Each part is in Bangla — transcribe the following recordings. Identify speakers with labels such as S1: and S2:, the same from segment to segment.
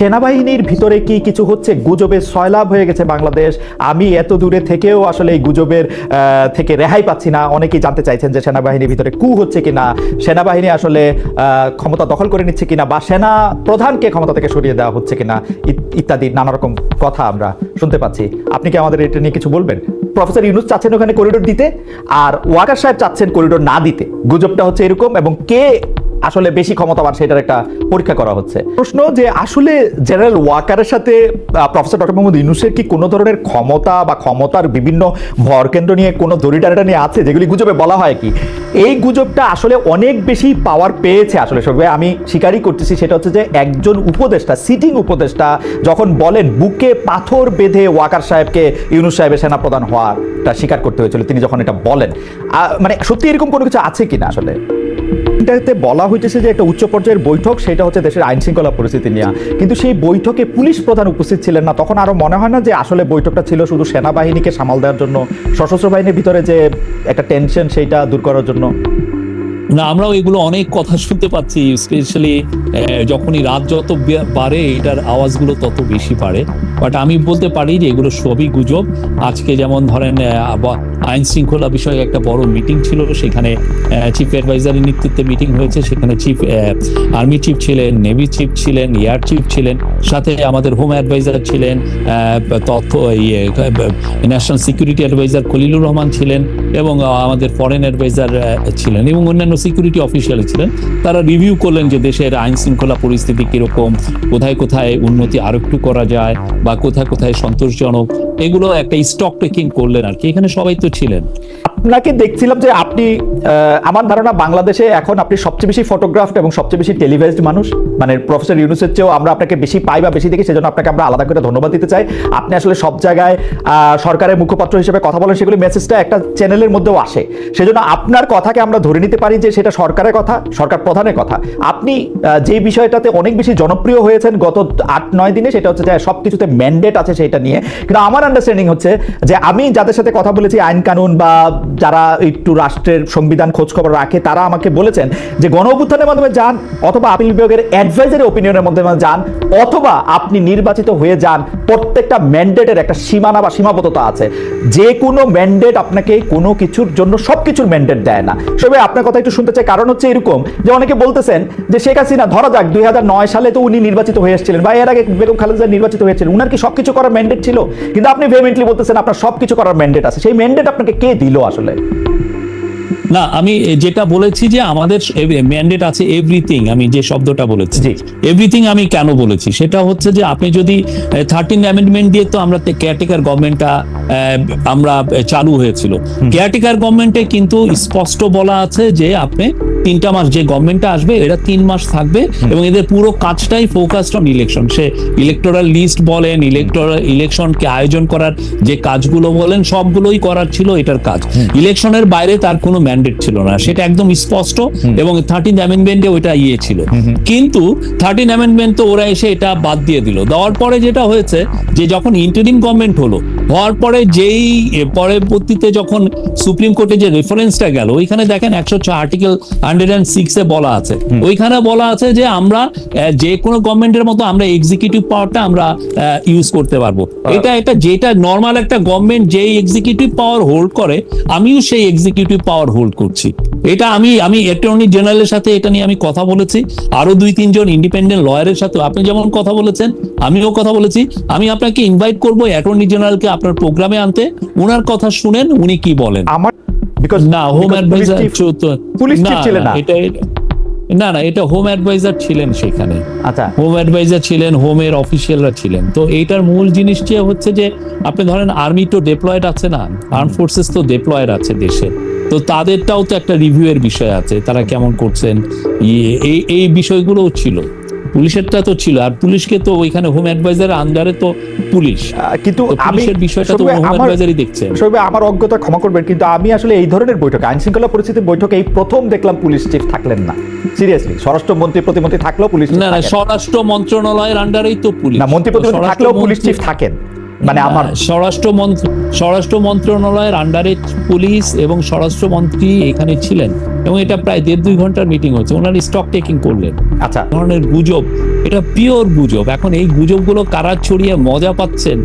S1: সেনাবাহিনীর ভিতরে কি কিছু হচ্ছে? গুজবের সয়লাভ হয়ে গেছে বাংলাদেশ। আমি এত দূরে থেকেও আসলে এই গুজবের থেকে রেহাই পাচ্ছি না। অনেকেই জানতে চাইছেন যে সেনাবাহিনীর ভিতরে কু হচ্ছে কিনা, সেনাবাহিনী আসলে ক্ষমতা দখল করে নিচ্ছে কিনা, বা সেনা প্রধানকে ক্ষমতা থেকে সরিয়ে দেওয়া হচ্ছে কিনা, ইত্যাদি নানা রকম কথা আমরা শুনতে পাচ্ছি। আপনি কি আমাদের এটা নিয়ে কিছু বলবেন? প্রফেসর ইউনূস চাচ্ছেন ওখানে করিডোর দিতে, আর ওয়াকার সাহেব চাচ্ছেন করিডোর না দিতে। গুজবটা হচ্ছে এরকম, এবং কে আসলে বেশি ক্ষমতাবান সেটার একটা পরীক্ষা করা হচ্ছে। প্রশ্ন যে আসলে জেনারেল ওয়াকারের সাথে প্রফেসর ডক্টর মোহাম্মদ ইউনূসের কি কোনো ধরনের ক্ষমতা বা ক্ষমতার বিভিন্ন ভরকেন্দ্র নিয়ে কোনো দড়িটানা নিয়ে আছে, যেগুলি গুজবে বলা হয় কি? এই গুজবটা আসলে অনেক বেশি পাওয়ার পেয়েছে আসলে। সবাই আমি স্বীকারই করতেছি, সেটা হচ্ছে যে একজন উপদেষ্টা, সিটিং উপদেষ্টা যখন বলেন বুকে পাথর বেঁধে ওয়াকার সাহেবকে ইউনূস সাহেবের সেনাপ্রধান হওয়াটা স্বীকার করতে হয়েছিল তিনি যখন এটা বলেন। মানে সত্যি এরকম কোনো কিছু আছে কিনা আসলে? এটাতে বলা হইতেছে যে একটা উচ্চ পর্যায়ের বৈঠক, সেটা হচ্ছে দেশের আইন শৃঙ্খলা পরিস্থিতি নিয়ে, কিন্তু সেই বৈঠকে পুলিশ প্রধান উপস্থিত ছিলেন না। তখন আরো মনে হয় না যে আসলে বৈঠকটা ছিল শুধু সেনাবাহিনীকে সামাল দেওয়ার জন্য, সশস্ত্র বাহিনীর ভিতরে যে একটা টেনশন সেইটা দূর করার জন্য?
S2: না, আমরাও এগুলো অনেক কথা শুনতে পাচ্ছি, স্পেশালি যখনই রাত যত বাড়ে এটার আওয়াজগুলো তত বেশি বাড়ে। বাট আমি বলতে পারি যে এগুলো সবই গুজব। আজকে যেমন ধরেন আইন শৃঙ্খলা বিষয়ে একটা বড় মিটিং ছিল, সেখানে চিফ অ্যাডভাইজারের নেতৃত্বে মিটিং হয়েছে। সেখানে আর্মি চিফ ছিলেন, নেভি চিফ ছিলেন, এয়ার চিফ ছিলেন, সাথে আমাদের হোম অ্যাডভাইজার ছিলেন, তথ্য national security adviser Khalilur Rahman ছিলেন, এবং আমাদের ফরেন অ্যাডভাইজার ছিলেন, এবং অন্যান্য সিকিউরিটি অফিসিয়াল ছিলেন। তারা রিভিউ করলেন যে দেশের আইন শৃঙ্খলা পরিস্থিতি কিরকম, কোথায় কোথায় উন্নতি আরো একটু করা যায়, বা কোথায় কোথায় সন্তোষজনক, এগুলো একটা স্টক টেকিং করলেন আর কি। এখানে সবাই তো ছিলেন।
S1: আপনাকে দেখছিলাম যে আপনি, আমার ধারণা বাংলাদেশে এখন আপনি সবচেয়ে বেশি ফটোগ্রাফড এবং সবচেয়ে বেশি টেলিভাইজড মানুষ। মানে প্রফেসর ইউনূসের চেয়েও আমরা আপনাকে বেশি পাই বা বেশি দেখি, সেজন্য আপনাকে আমরা আলাদা করে ধন্যবাদ দিতে চাই। আপনি আসলে সব জায়গায় সরকারের মুখপাত্র হিসেবে কথা বলেন, সেগুলি মেসেজটা একটা চ্যানেলের মধ্যেও আসে, সেজন্য আপনার কথাকে আমরা ধরে নিতে পারি যে সেটা সরকারের কথা, সরকার প্রধানের কথা। আপনি যে বিষয়টাতে অনেক বেশি জনপ্রিয় হয়েছেন গত 8-9 দিনে, সেটা হচ্ছে যে সবকিছুতে ম্যান্ডেট আছে সেটা নিয়ে। কিন্তু আমার আন্ডারস্ট্যান্ডিং হচ্ছে যে আমি যাদের সাথে কথা বলেছি আইন কানুন বা যারা একটু রাষ্ট্রের সংবিধান খোঁজখবর রাখে, তারা আমাকে বলেছেন যে গণ অভ্যুত্থানের মাধ্যমে যান, অথবা আপিল বিভাগের অ্যাডভাইজারি ওপিনিয়নের মাধ্যমে যান, অথবা আপনি নির্বাচিত হয়ে যান, প্রত্যেকটা ম্যান্ডেটের একটা সীমানা বা সীমাবদ্ধতা আছে। যে কোনো ম্যান্ডেট আপনাকে কোনো কিছুর জন্য সবকিছুর ম্যান্ডেট দেয় না। সবাই আপনার কথা একটু শুনতে চাই, কারণ হচ্ছে এরকম যে অনেকে বলতেছেন যে শেখ হাসিনা, ধরা যাক 2009 সালে তো উনি নির্বাচিত হয়ে এসেছিলেন, বা এর আগে বেগম খালেদা নির্বাচিত হয়েছিলেন, উনার কি সবকিছু করার ম্যান্ডেট ছিল? কিন্তু আপনি ভেহেমেন্টলি বলতেছেন আপনার সবকিছু করার ম্যান্ডেট আছে। সেই ম্যান্ডেট আপনাকে কে দিল আসলে?
S2: না, আমি যেটা বলেছি যে আমাদের ম্যান্ডেট আছে এভরিথিং, আমি যে শব্দটা বলেছি এভরিথিং, আমি কেন বলেছি সেটা হচ্ছে যে আপনি যদি 13 অ্যামেন্ডমেন্ট দিয়ে তো আমরা কেয়ারটেকার গভর্নমেন্টটা আমরা চালু হয়েছিল। কেয়ারটেকার গভর্নমেন্টে কিন্তু স্পষ্ট বলা আছে যে আপনি 3টা মাস, যে গভর্নমেন্টটা আসবে এরা 3 মাস থাকবে, এবং এদের পুরো কাজটাই ফোকাসড অন ইলেকশন। সে ইলেকটোরাল লিস্ট বলেন, ইলেকশনকে আয়োজন করার যে কাজগুলো বলেন, সবগুলোই করার ছিল এটার কাজ। ইলেকশনের বাইরে তার কোনো ম্যান্ডেট ছিল না, সেটা একদম স্পষ্ট, এবং 13 অ্যামেন্ডমেন্টে ওইটা ছিল। কিন্তু 13 অ্যামেন্ডমেন্ট তো ওরা এসে এটা বাদ দিয়ে দিল। দেওয়ার পরে যেটা হয়েছে যে যখন ইন্টারিম গভর্নমেন্ট হওয়ার পরে যেই পরবর্তীতে যখন সুপ্রিম কোর্টে যে রেফারেন্সটা গেল, ওইখানে দেখেন 106 আর্টিকেল 106 বলা আছে, ওইখানে বলা আছে যে আমরা যে কোনো গভর্নমেন্টের মতো আমরা এক্সিকিউটিভ পাওয়ারটা আমরা ইউজ করতে পারবো। এটা যেটা নর্মাল একটা গভর্নমেন্ট যেই এক্সিকিউটিভ পাওয়ার হোল্ড করে, আমিও সেই এক্সিকিউটিভ পাওয়ার হোল্ড করছি। এটা আমি অ্যাটর্নি জেনারেলের সাথে এটা নিয়ে আমি কথা বলেছি, আরো 2-3 জন ইন্ডিপেন্ডেন্ট লয়ারের সাথে আপনি যেমন কথা বলেছেন আমিও কথা বলেছি। আমি আপনাকে ইনভাইট করবো অ্যাটর্নি জেনারেলকে আপনার প্রোগ্রামে আনতে, ওনার কথা শুনেন উনি কি বলেন। না, হোম অ্যাডভাইজার না, এটা হোম অ্যাডভাইজার ছিলেন সেখানে। আচ্ছা, হোম অ্যাডভাইজার ছিলেন, হোমের অফিসিয়ালরা ছিলেন। তো এইটার মূল জিনিসটা হচ্ছে যে আপনি ধরেন আর্মি তো ডেপ্লয়েড আছে না, আর্ম ফোর্সেস তো ডেপ্লয়েড আছে দেশে, তো তাদেরটাও তো একটা রিভিউ এর বিষয় আছে, তারা কেমন করছেন, এই বিষয়গুলোও ছিল। পুলিশেরটা তো ছিল, আর পুলিশকে তো ওইখানে হোম অ্যাডভাইজারের আন্ডারে তো পুলিশ, কিন্তু পুলিশের বিষয়টা তো হোম অ্যাডভাইজারই দেখছে।
S1: আমার অজ্ঞতা ক্ষমা করবেন, কিন্তু আমি আসলে এই ধরনের বৈঠকে, আইন শৃঙ্খলা পরিস্থিতির বৈঠকে এই প্রথম দেখলাম পুলিশ চিফ থাকলেন না। সিরিয়াসলি, স্বরাষ্ট্রমন্ত্রী প্রতিমন্ত্রী থাকলেও পুলিশ,
S2: না, স্বরাষ্ট্র মন্ত্রণালয়ের আন্ডারেই তো পুলিশ,
S1: না মন্ত্রী প্রতিমন্ত্রী থাকলেও পুলিশ চিফ থাকেন। মানে আমার
S2: স্বরাষ্ট্র মন্ত্রণালয়ের আন্ডারে পুলিশ এবং স্বরাষ্ট্রমন্ত্রী এখানে ছিলেন এবং এটা প্রায় 1.5-2 ঘন্টার মিটিং হচ্ছে, ওনারা স্টক টেকিং করলেন।
S1: আচ্ছা,
S2: ধরনের গুজব, এটা পিওর গুজব। এখন এই গুজবগুলো কারা ছড়িয়ে মজা পাচ্ছেন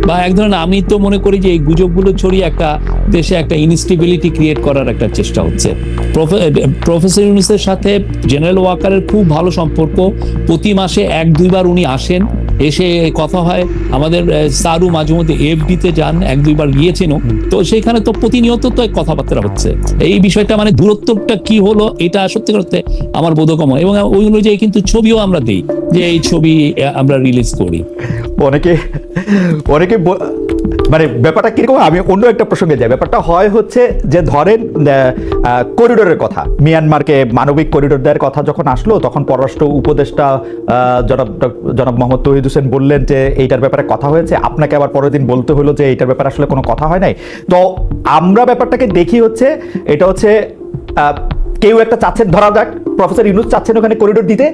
S2: বা এক ধরনের, আমি তো মনে করি যে এই গুজবগুলো ছড়িয়ে একটা দেশে একটা ইনস্টেবিলিটি ক্রিয়েট করার একটা চেষ্টা হচ্ছে। প্রফেসর ইউনূসের সাথে জেনারেল ওয়াকারের খুব ভালো সম্পর্ক, প্রতি মাসে 1-2 বার উনি আসেন, এসে কথা হয়। আমাদের সারু মাঝে মধ্যে এফডিতে যান, 1-2 বার গিয়েছেন, তো সেখানে তো প্রতিনিয়ত তো কথাবার্তা হচ্ছে। এই বিষয়টা মানে দূরত্বটা কি হলো এটা সত্যি করতে আমার বোধগম্য, এবং ওই অনুযায়ী কিন্তু ছবিও আমরা দিই যে এই ছবি আমরা রিলিজ করি।
S1: অনেকে মানে ব্যাপারটা কিরকম, আমি অন্য একটা প্রসঙ্গে যাই। ব্যাপারটা হয় হচ্ছে যে ধরেন করিডোরের কথা, মিয়ানমারকে মানবিক করিডোর দেওয়ার কথা যখন আসলো, তখন পররাষ্ট্র উপদেষ্টা জনাব মোহাম্মদ তৌহিদ হোসেন বললেন যে এইটার ব্যাপারে কথা হয়েছে, আপনাকে আবার পরের দিন বলতে হলো যে এইটার ব্যাপারে আসলে কোনো কথা হয় নাই। তো আমরা ব্যাপারটাকে দেখি হচ্ছে এটা হচ্ছে কেউ একটা চাচ্ছেন, ধরা যাক প্রফেসর ইউনূস চাচ্ছেন ওখানে করিডোর দিতে,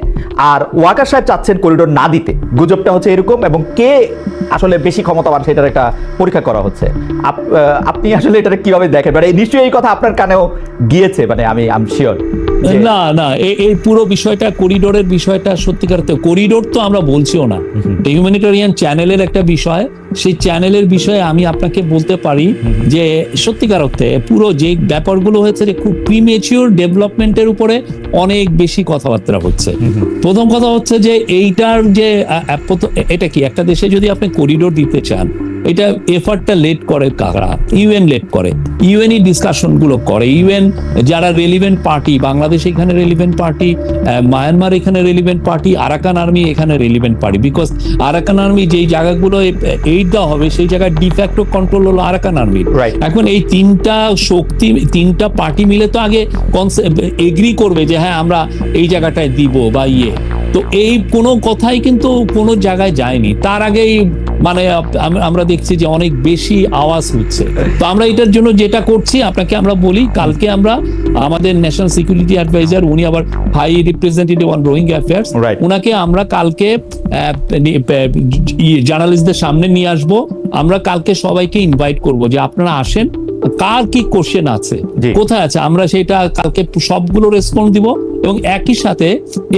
S1: আর ওয়াকার সাহেব চাচ্ছেন করিডোর না দিতে। গুজবটা হচ্ছে এরকম, এবং কে আসলে বেশি ক্ষমতাবান সেটার একটা পরীক্ষা করা হচ্ছে। আপনি আসলে এটা কিভাবে দেখেন? মানে নিশ্চয়ই এই কথা আপনার কানেও গিয়েছে, মানে আমি শিওর।
S2: না, এই পুরো বিষয়টা, করিডোরের বিষয়টা সত্যিকার করিডোর তো আমরা বলছিও না, হিউম্যানিটেরিয়ান চ্যানেলের একটা বিষয়। সেই চ্যানেলের বিষয়ে আমি আপনাকে বলতে পারি যে সত্যিকার অর্থে পুরো যে ব্যাপারগুলো হয়েছে যে খুব প্রিমেচিওর ডেভেলপমেন্টের উপরে অনেক বেশি কথাবার্তা হচ্ছে। প্রথম কথা হচ্ছে যে এইটার যে এটা কি, একটা দেশে যদি আপনি করিডোর দিতে চান, এটা এফার্টটা লেট করে কারা? ইউএন লেট করে, ইউএনই ডিসকাশন গুলো করে। ইউএন যারা রেলিভেন্ট পার্টি, বাংলাদেশ এখানে রেলিভেন্ট পার্টি, মায়ানমার এখানে রেলিভেন্ট পার্টি, আরাকান আর্মি এখানে relevant party. Because Arakan army যেই জায়গাগুলো এইড দেওয়া হবে সেই জায়গায় ডিফ্যাক্টো কন্ট্রোল হলো আরাকান আর্মি। এখন এই তিনটা শক্তি, তিনটা পার্টি মিলে তো আগে এগ্রি করবে যে হ্যাঁ আমরা এই জায়গাটায় দিব বা তো এই কোনো কথাই কিন্তু কোনো জায়গায় যায়নি। তার আগেই মানে আমরা দেখছি যে অনেক বেশি আওয়াজ হচ্ছে। তো আমরা এটার জন্য যেটা করছি আপনাকে আমরা বলি, কালকে আমরা আমাদের ন্যাশনাল সিকিউরিটি অ্যাডভাইজার, উনি আবার high representative on Rohingya affairs, উনাকে আমরা কালকে জার্নালিস্টদের সামনে নিয়ে আসব। আমরা কালকে সবাইকে ইনভাইট করব যে আপনারা আসেন, কার কি কোশ্চেন আছে, কোথায় আছে, আমরা সেটা কালকে সবগুলো রেসপন্স দিব। এবং একই সাথে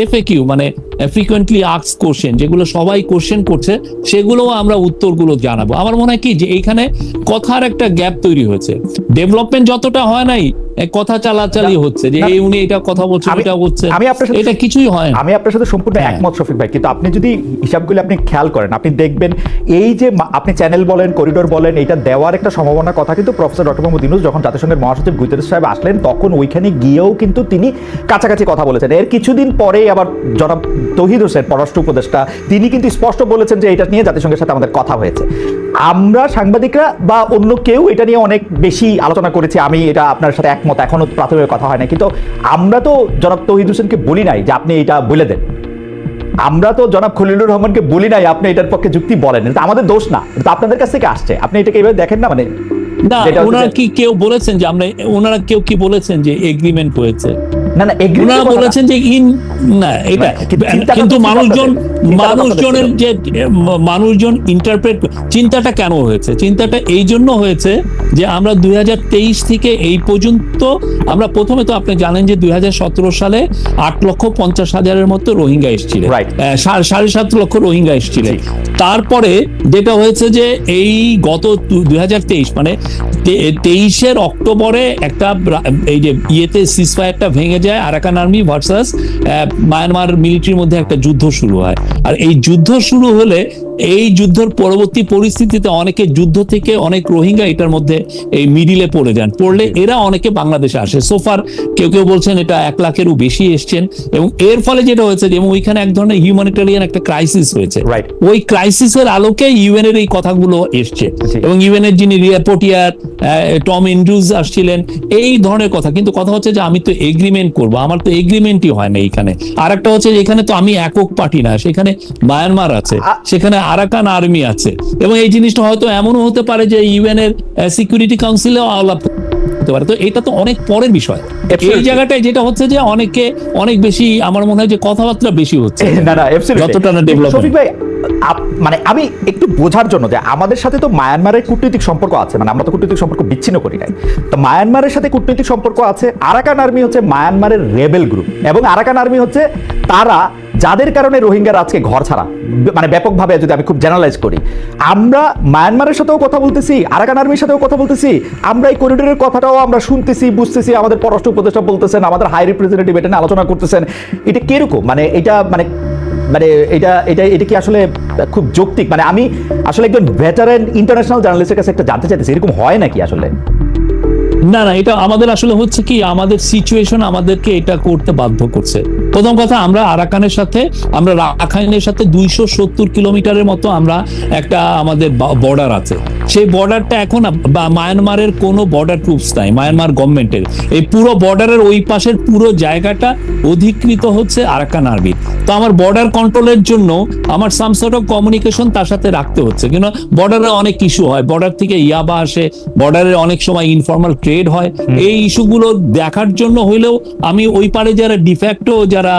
S2: এফএকিউ মানে ফ্রিকোয়েন্টলি আস্কড কোশ্চেন, যেগুলো সবাই কোশ্চেন করছে, সেগুলোও আমরা উত্তরগুলো জানাবো। আমার মনে হয় কি যে এইখানে কথার একটা গ্যাপ তৈরি হয়েছে, ডেভেলপমেন্ট যতটা হয় নাই, কথা চালাচালি হচ্ছে যে এই উনি এটা কথা বলছেন, এটা বলছেন, এটা কিছুই হয় না।
S1: আমি আপনার সাথে সম্পূর্ণ একমত শফিক ভাই, কিন্তু আপনি যদি হিসাবগুলো আপনি খেয়াল করেন, আপনি দেখবেন এই যে আপনি চ্যানেল বলেন, করিডোর বলেন, এটা দেওয়ার একটা সম্ভাবনার কথা কিন্তু প্রফেসর ডক্টর মোহাম্মদ ইউনূস যখন জাতিসংঘের মহাসচিব গুতেরেস সাহেব আসলেন, তখন ওইখানে গিয়েও কিন্তু তিনি কাছাকাছি কথা বলেছেন। এর কিছুদিন পরে আবার জনাব তৌহিদ হোসেন পররাষ্ট্র উপদেষ্টা, তিনি কিন্তু স্পষ্ট বলেছেন যে এটা নিয়ে জাতিসংঘের সাথে আমাদের কথা হয়েছে। আমরা সাংবাদিকরা বা অন্য কেউ এটা নিয়ে অনেক বেশি আলোচনা করেছি, আমি এটা আপনার সাথে একমত, এখনো প্রাথমিক কথা হয় না। কিন্তু আমরা তো জনাব তৌহিদ হোসেনকে বলি নাই যে আপনি এটা বলে দেন, আমরা তো জনাব খলিলুর রহমানকে বলি নাই আপনি এটার পক্ষে যুক্তি বলেন। এটা আমাদের দোষ না, এটা আপনাদের কাছ থেকে আসছে, আপনি এটাকে এইভাবে দেখেন না। মানে
S2: না, ওনারা কি কেউ বলেছেন যে আমরা, ওনারা কেউ কি বলেছেন যে এগ্রিমেন্ট হয়েছে?
S1: না,
S2: ওনারা বলেছেন যে না, এটা কিন্তু মানুষজন ইন্টারপ্রেট, চিন্তাটা কেন হয়েছে? চিন্তাটা এই জন্য হয়েছে যে আমরা 2023 থেকে এই পর্যন্ত আমরা প্রথমে তো আপনি জানেন যে 2017 সালে 8,50,000-এর মতো রোহিঙ্গা এসেছিলেন, 7.5 লক্ষ রোহিঙ্গা এসেছিলেন। তারপরে যেটা হয়েছে যে এই গত 2023 মানে 23-এর অক্টোবরে একটা এই যে সিজফায়ারটা ভেঙে যায়, আরাকান আর্মি ভার্সাস মায়ানমার মিলিটারির মধ্যে একটা যুদ্ধ শুরু হয়। আর এই যুদ্ধ শুরু হলে এই যুদ্ধের পরবর্তী পরিস্থিতিতে অনেকে যুদ্ধ থেকে অনেক রোহিঙ্গা এটার মধ্যে এই মিডিলে পড়ে যান, পড়লে এরা অনেকে বাংলাদেশে আসে। সোফার কেউ কেউ বলছেন এটা 1 লাখেরও বেশি এসছেন, এবং এর ফলে যেটা হয়েছে যে ওইখানে এক ধরনের হিউম্যানিটেরিয়ান একটা ক্রাইসিস হয়েছে। ওই ক্রাইসিসের আলোকে ইউএন এর এই কথাগুলো এসছে, এবং ইউএন এর যিনি রিপোর্টিয়ার টম এন্ড্রুজ আসছিলেন, এই ধরনের কথা। কিন্তু কথা হচ্ছে যে আমি তো এগ্রিমেন্ট করব, আমার তো এগ্রিমেন্টই হয় না এইখানে। আর একটা হচ্ছে এখানে তো আমি একক পার্টি না, সেখানে মায়ানমার আছে, সেখানে আরাকান আর্মি আছে, এবং এই জিনিসটা হয়তো এমনও হতে পারে যে ইউএন এর সিকিউরিটি কাউন্সিলেও আলাপ হতে পারে। তো এটা তো অনেক পরের বিষয়। এই জায়গাটায় যেটা হচ্ছে যে অনেক বেশি, আমার মনে হয় যে কথাবার্তা বেশি হচ্ছে,
S1: যতটা না ডেভেলপ। শফিক ভাই, মানে আমি একটু বোঝার জন্য যে আমাদের সাথে তো মায়ানমারের কূটনৈতিক সম্পর্ক আছে, মানে আমরা তো কূটনৈতিক সম্পর্ক বিচ্ছিন্ন করি নাই। তো মায়ানমারের সাথে কূটনৈতিক সম্পর্ক আছে। আরাকান আর্মি হচ্ছে মায়ানমারের রেবেল গ্রুপ, এবং আরাকান আর্মি হচ্ছে তারা যাদের কারণে রোহিঙ্গারা আজকে ঘর ছাড়া, মানে ব্যাপকভাবে যদি আমি খুব জেনারেলাইজ করি, আমরা মায়ানমারের সাথেও কথা বলতেছি, আরাকান আর্মির সাথেও কথা বলতেছি, আমরা এই করিডোরের কথাটাও আমরা শুনতেছি, বুঝতেছি, আমাদের পররাষ্ট্র উপদেষ্টা বলতেছেন, আমাদের হাই রিপ্রেজেন্টেটিভ এটা নিয়ে আলোচনা করতেছেন। এটা কিরকম, মানে এটা মানে মানে এটা এটা এটা কি আসলে খুব যৌক্তিক? মানে আমি আসলে একজন ভেটারেন ইন্টারন্যাশনাল জার্নালিস্টের কাছে একটা জানতে চাইতেছি, এরকম হয় নাকি আসলে?
S2: না না, এটা আমাদের আসলে হচ্ছে কি, আমাদের সিচুয়েশন আমাদেরকে এটা করতে বাধ্য করছে। প্রথম কথা, আমরা আরাকানের সাথে, আমরা রাখাইনের সাথে 270 কিলোমিটারের মতো আমরা একটা আমাদের বর্ডার আছে। সেই বর্ডারটা এখন মায়ানমারের কোনো বর্ডার ট্রুপস নাই, মায়ানমার গভর্নমেন্টের। এই পুরো বর্ডারের ওই পাশের পুরো জায়গাটা অধিকৃত হচ্ছে আরাকান আর্মি। তো আমার বর্ডার কন্ট্রোলের জন্য আমার সাম সর্ট অফ কমিউনিকেশন তার সাথে রাখতে হচ্ছে, কিন্তু বর্ডারে অনেক ইস্যু হয়, বর্ডার থেকে ইয়াবা আসে, বর্ডারে অনেক সময় ইনফর্মাল ট্রেড হয়। এই ইস্যুগুলো দেখার জন্য হইলেও আমি ওই পারে যারা ডিফ্যাক্টো যারা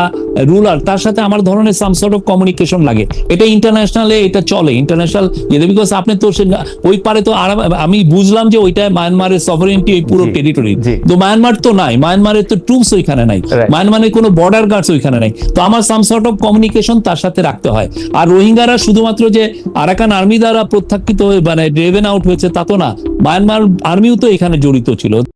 S2: রুলার তার সাথে আমার ধরনের সাম সর্ট অফ কমিউনিকেশন লাগে। এটা ইন্টারন্যাশনালে এটা চলে, ইন্টারন্যাশনাল ইয়ে, বিকজ আপনি তো ওই পারে তো আমি বুঝলাম যে ওইটা মায়ানমারের সভারেন্টি, ওই পুরো টেরিটরি। তো মায়ানমার তো নাই, মায়ানমারের তো ট্রুপস ওইখানে নাই, মায়ানমারের কোনো বর্ডার গার্ডস ওইখানে নাই। তো আমার সাম সর্ট অফ কমিউনিকেশন তার সাথে রাখতে হয়। আর রোহিঙ্গারা শুধুমাত্র যে আরাকান আর্মি দ্বারা প্রত্যাখ্যিত হয়ে মানে ড্রেভেন আউট হয়েছে তা তো না, মায়ানমার আর্মিও তো এখানে জড়িত ছিল।